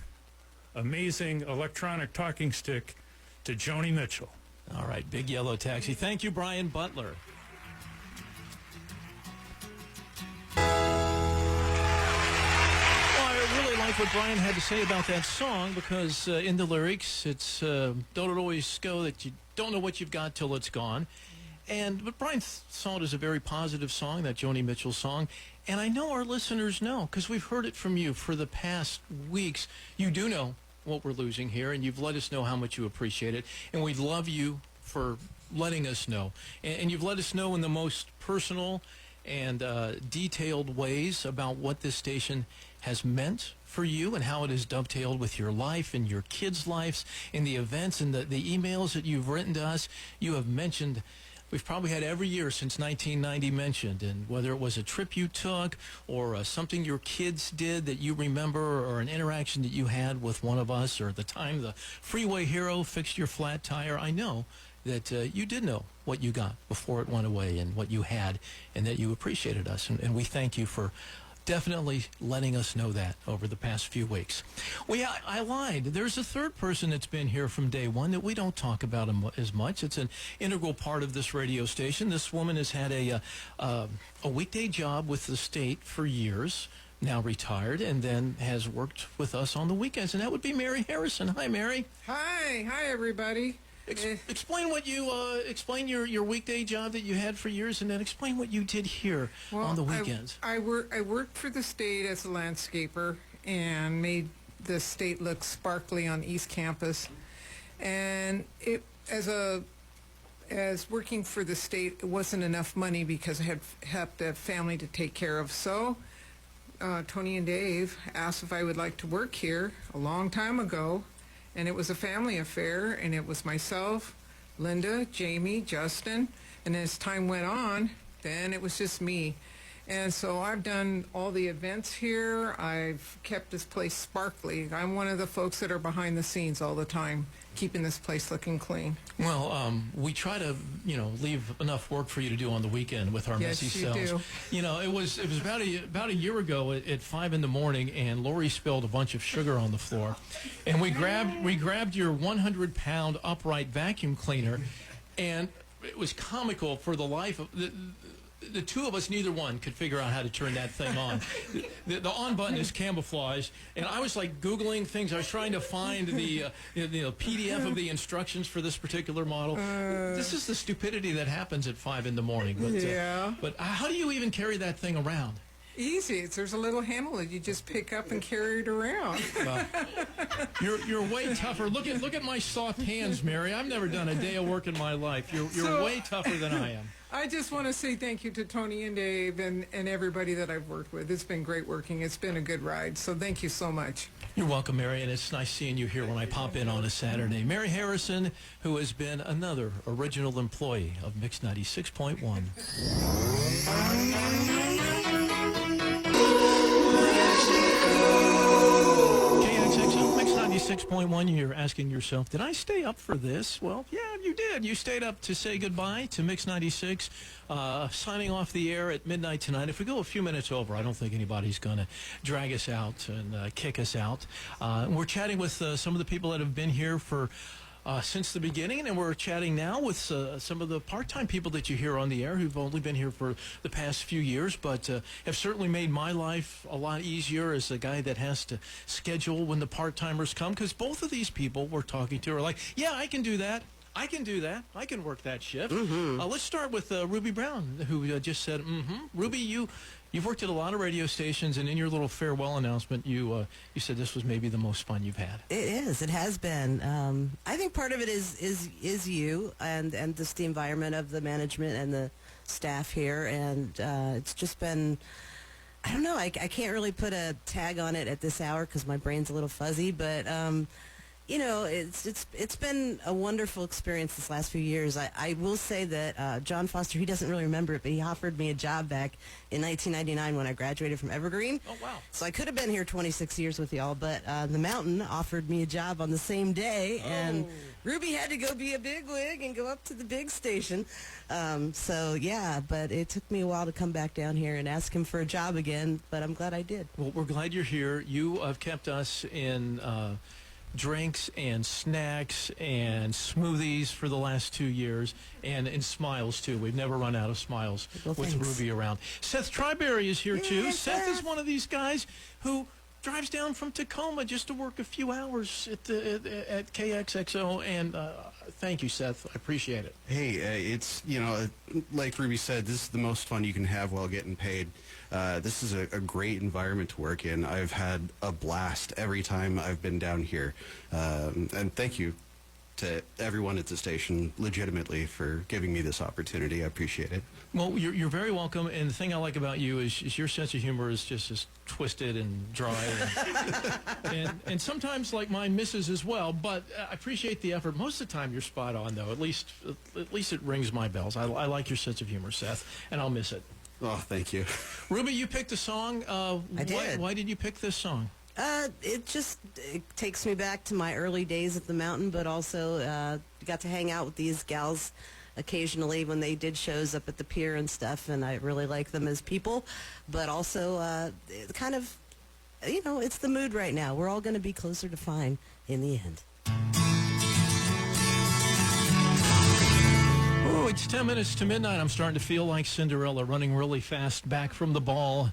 amazing electronic talking stick to Joni Mitchell. All right, Big Yellow Taxi. Thank you, Brian Butler. What Brian had to say about that song, because in the lyrics it's don't it always go that you don't know what you've got till it's gone. But Brian saw it as a very positive song, that Joni Mitchell song, and I know our listeners know, because we've heard it from you for the past weeks. You do know what we're losing here, and you've let us know how much you appreciate it, and we love you for letting us know. And you've let us know in the most personal and detailed ways about what this station has meant for you and how it has dovetailed with your life and your kids' lives and the events and the emails that you've written to us. You have mentioned, we've probably had every year since 1990 mentioned, and whether it was a trip you took or something your kids did that you remember, or an interaction that you had with one of us, or the time the freeway hero fixed your flat tire, I know that you did know what you got before it went away and what you had, and that you appreciated us, and we thank you for definitely letting us know that over the past few weeks. I lied. There's a third person that's been here from day one that we don't talk about as much. It's an integral part of this radio station. This woman has had a weekday job with the state for years, now retired, and then has worked with us on the weekends, and that would be Mary Harrison. Hi, Mary. Hi, everybody. Explain what you explain your weekday job that you had for years, and then explain what you did here on the weekends. I worked for the state as a landscaper and made the state look sparkly on East Campus. And as working for the state, it wasn't enough money because I had a family to take care of. So Tony and Dave asked if I would like to work here a long time ago. And it was a family affair, and it was myself, Linda, Jamie, Justin, and as time went on, then it was just me. And so I've done all the events here. I've kept this place sparkly. I'm one of the folks that are behind the scenes all the time, keeping this place looking clean. Well, we try to, leave enough work for you to do on the weekend with our Yes, messy you selves. do. It was about a year ago at 5 in the morning, and Lori spilled a bunch of sugar on the floor, and we grabbed your 100-pound upright vacuum cleaner, and it was comical for the life of the two of us. Neither one could figure out how to turn that thing on. The on button is camouflaged, and I was like Googling things. I was trying to find the PDF of the instructions for this particular model. This is the stupidity that happens at 5 in the morning. But, Yeah. But how do you even carry that thing around? Easy. There's a little handle that you just pick up and carry it around. You're way tougher. Look at my soft hands, Mary. I've never done a day of work in my life. You're way tougher than I am. I just want to say thank you to Tony and Dave and everybody that I've worked with. It's been great working. It's been a good ride. So thank you so much. You're welcome, Mary, and it's nice seeing you here when I pop in on a Saturday. Mary Harrison, who has been another original employee of Mixx 96.1. KXXO, Mixx 96.1, you're asking yourself, did I stay up for this? Well, yeah, you did. You stayed up to say goodbye to Mixx 96, signing off the air at midnight tonight. If we go a few minutes over, I don't think anybody's going to drag us out and kick us out. We're chatting with some of the people that have been here for since the beginning, and we're chatting now with some of the part-time people that you hear on the air who've only been here for the past few years, but have certainly made my life a lot easier as a guy that has to schedule when the part-timers come, because both of these people we're talking to are like, yeah, I can do that. I can do that. I can work that shift. Let's start with Ruby Brown, who just said, Ruby, you've worked at a lot of radio stations, and in your little farewell announcement, you said this was maybe the most fun you've had. It is. It has been. I think part of it is you and just the environment of the management and the staff here, and it's just been. I don't know. I can't really put a tag on it at this hour because my brain's a little fuzzy, but. It's been a wonderful experience this last few years. I will say that John Foster, he doesn't really remember it, but he offered me a job back in 1999 when I graduated from Evergreen. Oh, wow. So I could have been here 26 years with y'all, but the Mountain offered me a job on the same day, and Ruby had to go be a bigwig and go up to the big station. But it took me a while to come back down here and ask him for a job again, but I'm glad I did. Well, we're glad you're here. You have kept us in drinks and snacks and smoothies for the last 2 years, and in smiles too. We've never run out of smiles with thanks. Ruby around. Seth Tryberry is here too. Yeah, Seth is one of these guys who drives down from Tacoma just to work a few hours at KXXO, and thank you, Seth. I appreciate it. Hey, it's, like Ruby said, this is the most fun you can have while getting paid. This is a great environment to work in. I've had a blast every time I've been down here. And thank you to everyone at the station legitimately for giving me this opportunity. I appreciate it. Well, you're very welcome. And the thing I like about you is your sense of humor is just as twisted and dry. And sometimes, like mine, misses as well. But I appreciate the effort. Most of the time, you're spot on, though. At least it rings my bells. I like your sense of humor, Seth, and I'll miss it. Oh, thank you. Ruby, you picked a song. I did. Why did you pick this song? It takes me back to my early days at the mountain, but also got to hang out with these gals occasionally when they did shows up at the pier and stuff, and I really like them as people, but also kind of, it's the mood right now. We're all going to be closer to fine in the end. Oh, it's 10 minutes to midnight. I'm starting to feel like Cinderella, running really fast back from the ball,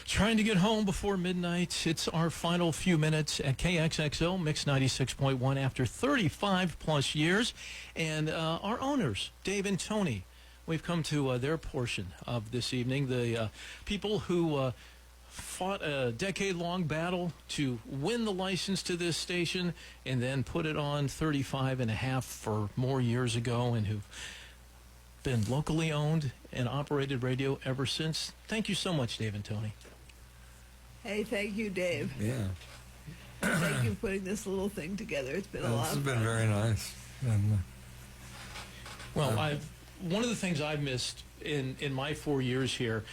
trying to get home before midnight. It's our final few minutes at KXXO, Mixx 96.1, after 35 plus years. And our owners, Dave and Tony, we've come to their portion of this evening. The people who fought a decade-long battle to win the license to this station and then put it on 35 and a half for more years ago, and who've been locally owned and operated radio ever since. Thank you so much, Dave and Tony. Hey, thank you, Dave. Yeah. Thank you for putting this little thing together. It's been a lot This has of been fun. very nice. And, Well, one of the things I've missed in my 4 years here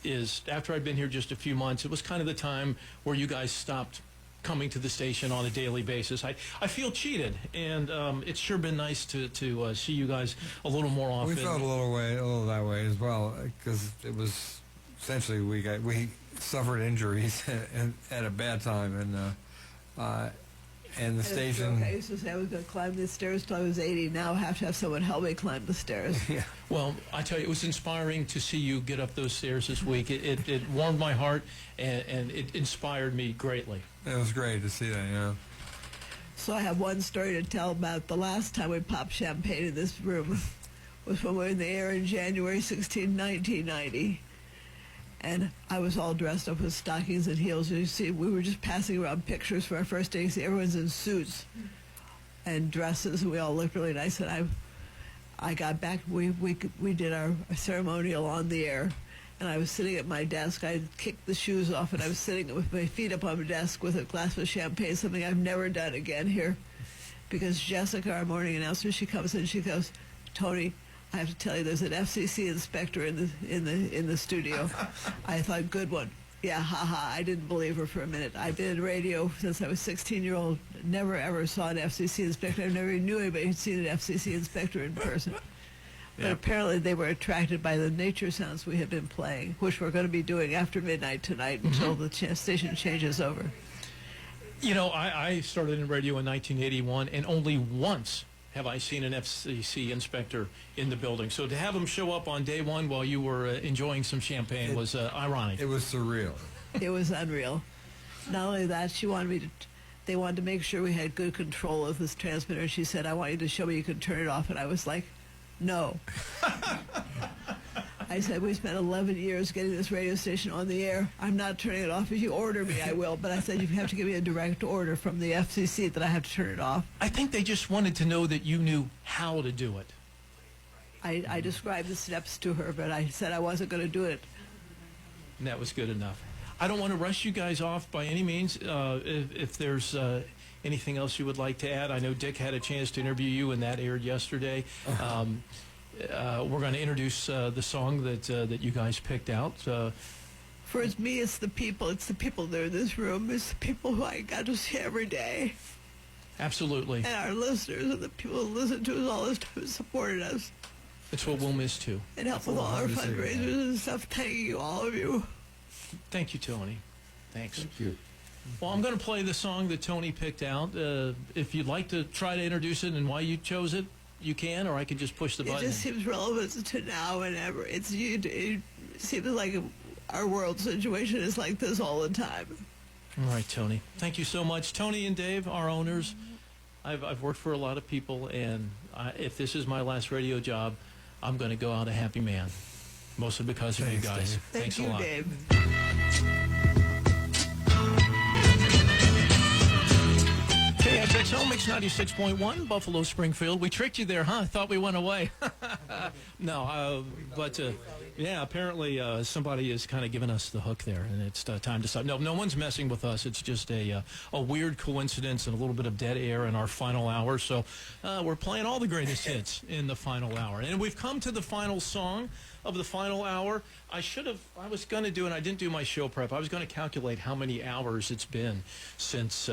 is after I'd been here just a few months, it was kind of the time where you guys stopped coming to the station on a daily basis. I feel cheated, and it's sure been nice to see you guys a little more often. we felt a little that way as well, because it was essentially we suffered injuries at a bad time, and the station. I used to say I was going to climb the stairs till I was 80. Now I have to have someone help me climb the stairs. Yeah. Well, I tell you, it was inspiring to see you get up those stairs this week. It warmed my heart, and it inspired me greatly. It was great to see that, yeah. So I have one story to tell about the last time we popped champagne in this room was when we were in the air in January 16, 1990. And I was all dressed up with stockings and heels. You see, we were just passing around pictures for our first day. See, everyone's in suits and dresses, and we all looked really nice. And I got back. We did our ceremonial on the air, and I was sitting at my desk. I had kicked the shoes off, and I was sitting with my feet up on the desk with a glass of champagne, something I've never done again here. Because Jessica, our morning announcer, she comes in, she goes, "Tony, I have to tell you, there's an FCC inspector in the studio." I thought, good one. Yeah, haha. I didn't believe her for a minute. I've been in radio since I was 16-year-old. Never ever saw an FCC inspector. I never even knew anybody who'd seen an FCC inspector in person. But apparently they were attracted by the nature sounds we had been playing, which we're going to be doing after midnight tonight until the station changes over. You know, I started in radio in 1981, and only once have I seen an FCC inspector in the building. So to have him show up on day one while you were enjoying some champagne was ironic. It was surreal. It was unreal. Not only that, they wanted to make sure we had good control of this transmitter. She said, "I want you to show me you can turn it off." And I was like, no. I said, we spent 11 years getting this radio station on the air. I'm not turning it off. If you order me, I will. But I said, you have to give me a direct order from the FCC that I have to turn it off. I think they just wanted to know that you knew how to do it. I described the steps to her, but I said I wasn't going to do it. And that was good enough. I don't want to rush you guys off by any means. If there's anything else you would like to add, I know Dick had a chance to interview you, and that aired yesterday. We're going to introduce the song that you guys picked out. For me, it's the people. It's the people that are in this room. It's the people who I got to see every day. Absolutely. And our listeners and the people who listen to us all this time and supported us. It's what we'll miss too. And help with all our fundraisers and stuff. Thank you, all of you. Thank you, Tony. Thanks. Thank you. Well, I'm going to play the song that Tony picked out. If you'd like to try to introduce it and why you chose it, you can, or I can just push the button. It just seems relevant to now and ever. It seems like our world situation is like this all the time. All right, Tony. Thank you so much. Tony and Dave, our owners. I've worked for a lot of people, and if this is my last radio job, I'm going to go out a happy man. Mostly because of you guys. Dave. Thanks Thank a lot. you, Dave. KXXO Mixx Mix 96.1, Buffalo, Springfield. We tricked you there, huh? I thought we went away. No, but yeah, apparently somebody is kind of giving us the hook there, and it's time to stop. No one's messing with us. It's just a weird coincidence and a little bit of dead air in our final hour. So we're playing all the greatest hits in the final hour. And we've come to the final song of the final hour. I was going to do, and I didn't do my show prep. I was going to calculate how many hours it's been since,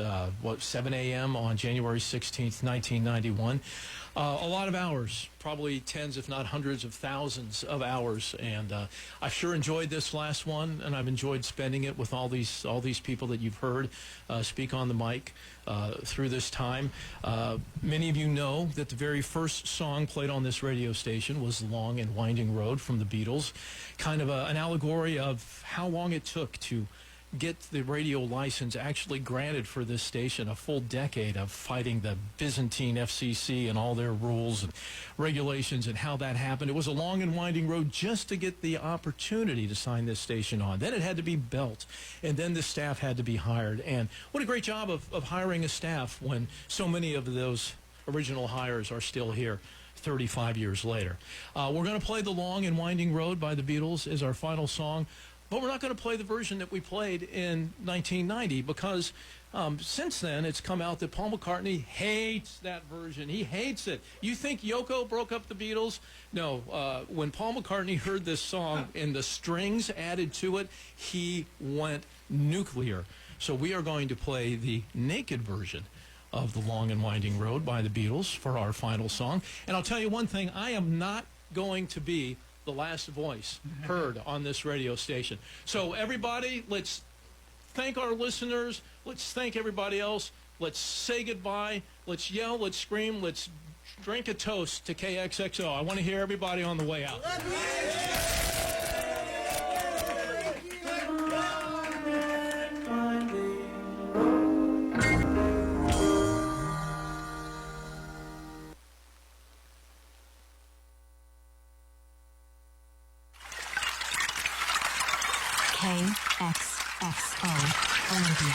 7 a.m. on January 16th, 1991. A lot of hours, probably tens, if not hundreds of thousands of hours. And I sure enjoyed this last one, and I've enjoyed spending it with all these people that you've heard speak on the mic through this time. Many of you know that the very first song played on this radio station was Long and Winding Road from the Beatles, kind of an allegory of how long it took to get the radio license actually granted for this station, a full decade of fighting the Byzantine FCC and all their rules and regulations and how that happened. It was a long and winding road just to get the opportunity to sign this station on. Then it had to be built, and then the staff had to be hired. And what a great job of hiring a staff when so many of those original hires are still here 35 years later. We're going to play The Long and Winding Road by the Beatles as our final song. But we're not going to play the version that we played in 1990 because since then it's come out that Paul McCartney hates that version. He hates it. You think Yoko broke up the Beatles? No. When Paul McCartney heard this song and the strings added to it, he went nuclear. So we are going to play the naked version of The Long and Winding Road by the Beatles for our final song. And I'll tell you one thing, I am not going to be the last voice heard on this radio station. So everybody, let's thank our listeners. Let's thank everybody else. Let's say goodbye. Let's yell. Let's scream. Let's drink a toast to KXXO. I want to hear everybody on the way out. KXXO Olympia.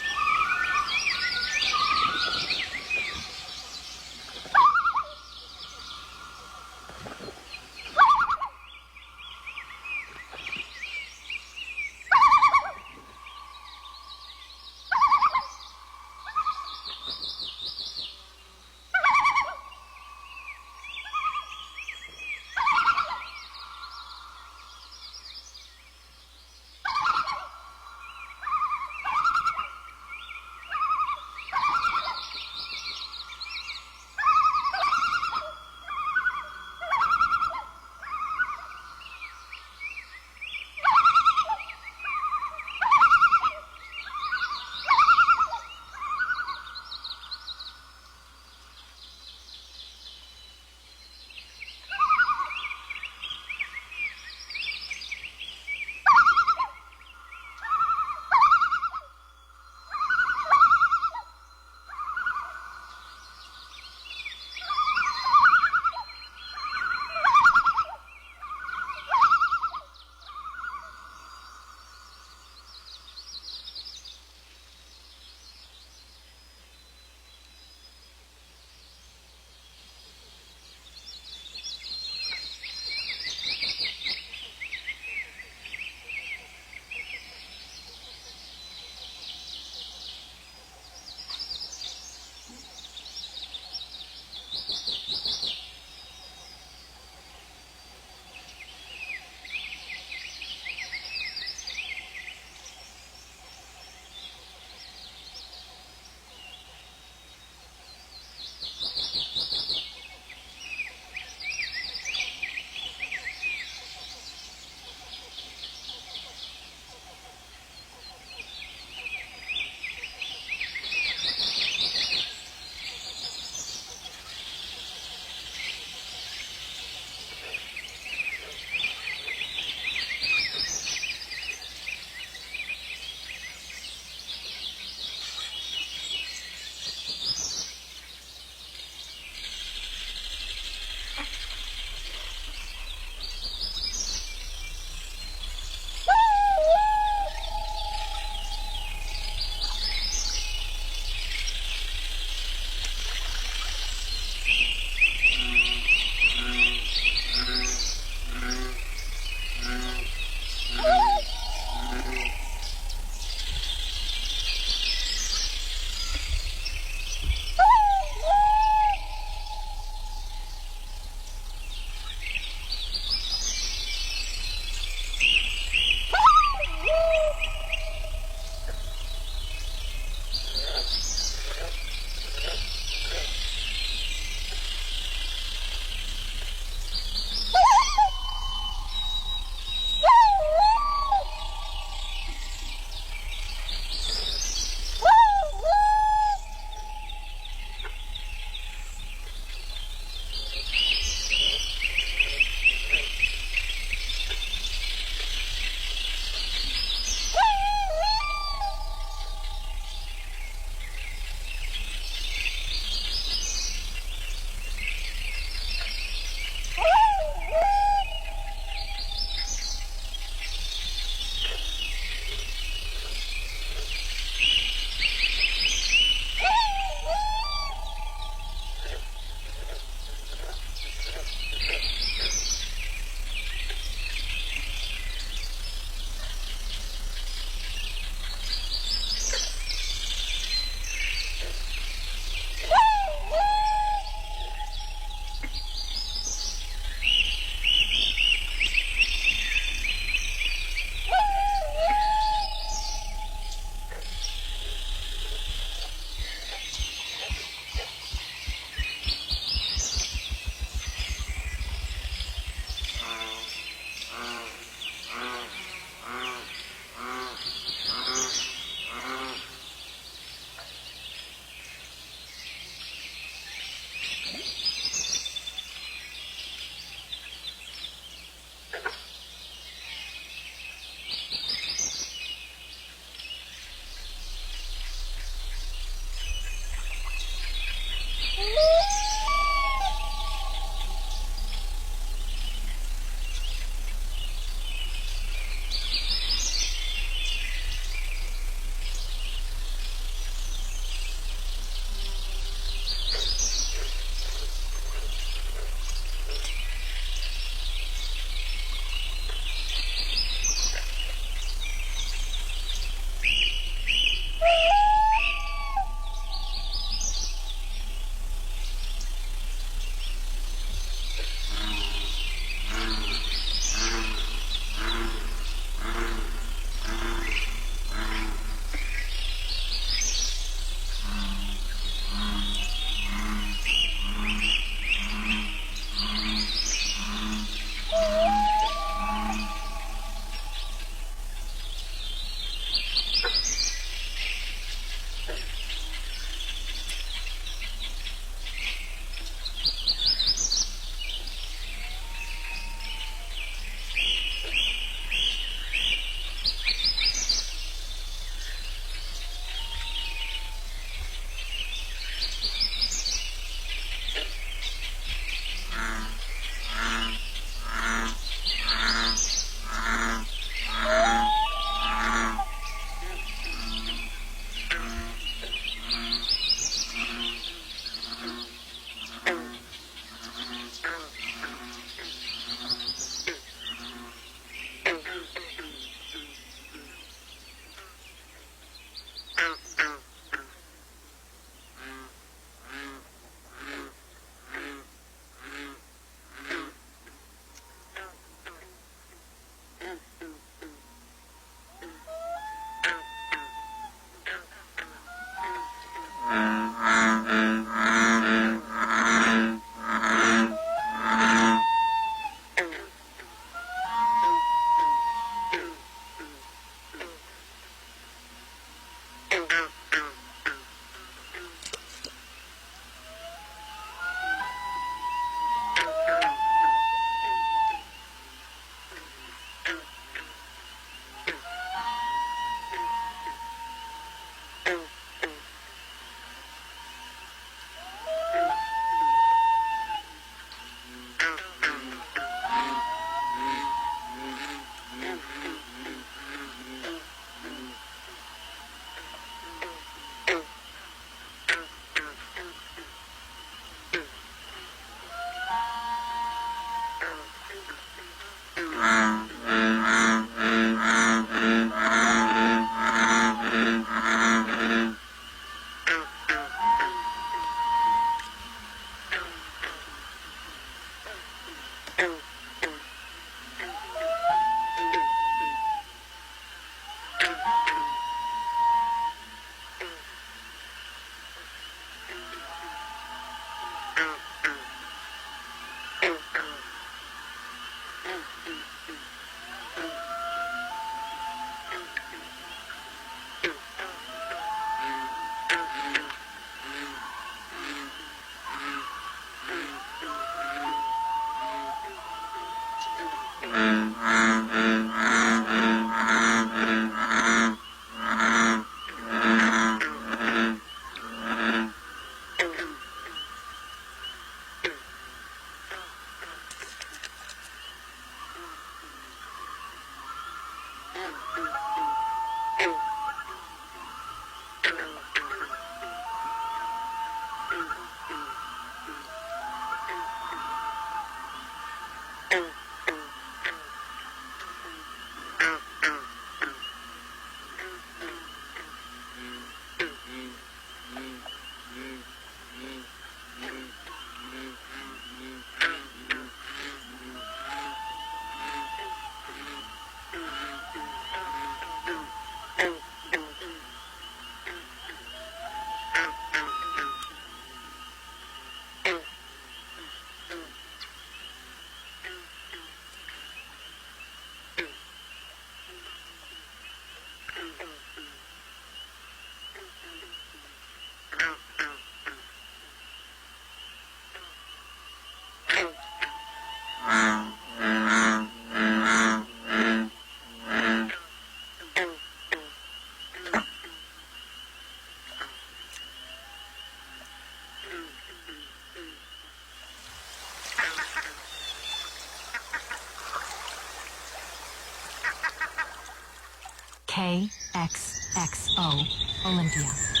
KXXO Olympia.